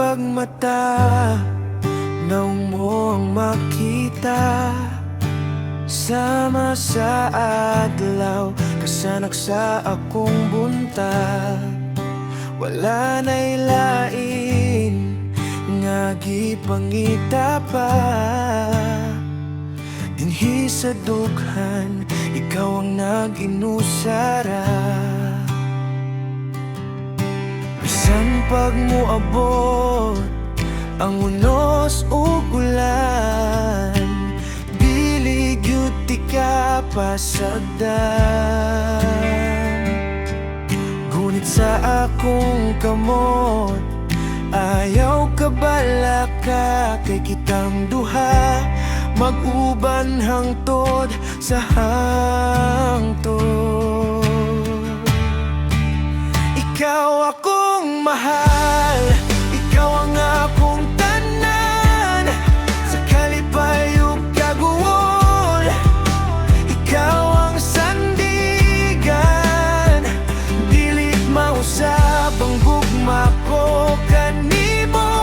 pagmata nang mo ang makita. Sama sa adlaw, kasanak sa akong buntag. Wala na'y lain nga gipangita pa. Dinhi sa dughan, ikaw ang nag-inusara. Bisan pag moabot ang unos ug ulan, dili gyud ti ka pasagdan. Ngunit sa akong kamot, ayaw ka bala ka, kay kitang duha mag-uban hangtod sa hangtod. Ikaw akong mahal, ikaw ang akong tanan, sa kalipay ug kaguol. Ikaw ang sandigan, dili mausab ang gugma ko kanimo.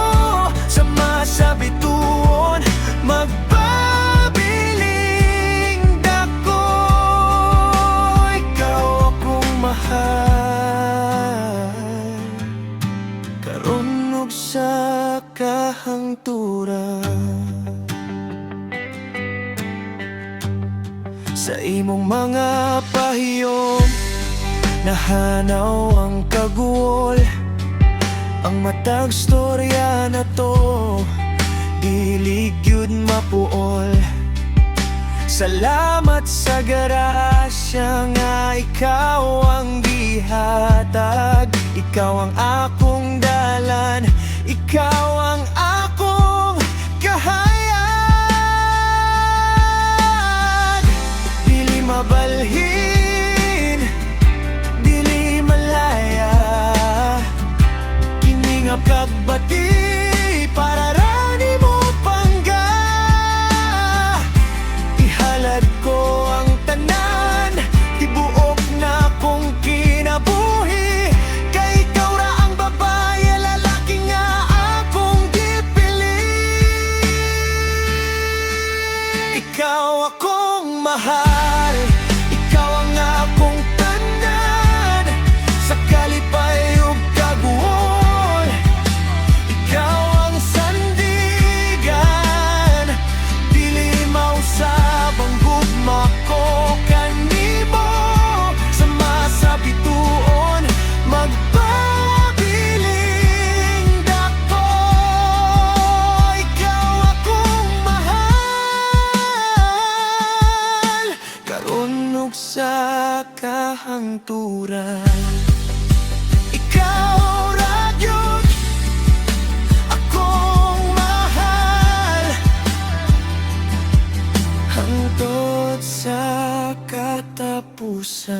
Sama sa bituon, magpabiling dako. Ikaw akong mahal, karon ug sa kahangturan. Sa imong mga pahiyom, nahanaw ang kaguol. Ang matag storya na to, dili gyud mapuol. Salamat sa grasya nga ikaw ang gihatag. Ikaw ang akong dalan, ikaw ang akong kahayag. Dili mabalhin, dili malaya, kini nga kagbati para rani mo pangga. Ihalad ko ang tanan, tibuok na kong kinabuhi. Kay ikaw ra ang babae, lalaki nga akong gipili. Ikaw akong mahal, ikaw ang akong tanan, sa kalipay ug kaguol. Ikaw ang sandigan, dili mausab ang gugma ko kanimo. Sama sa bituon, magpabiling dako. Ikaw akong mahal, karon ug sa kahangturan. Ikaw ra gyud akong mahal, hangtod sa katapusan.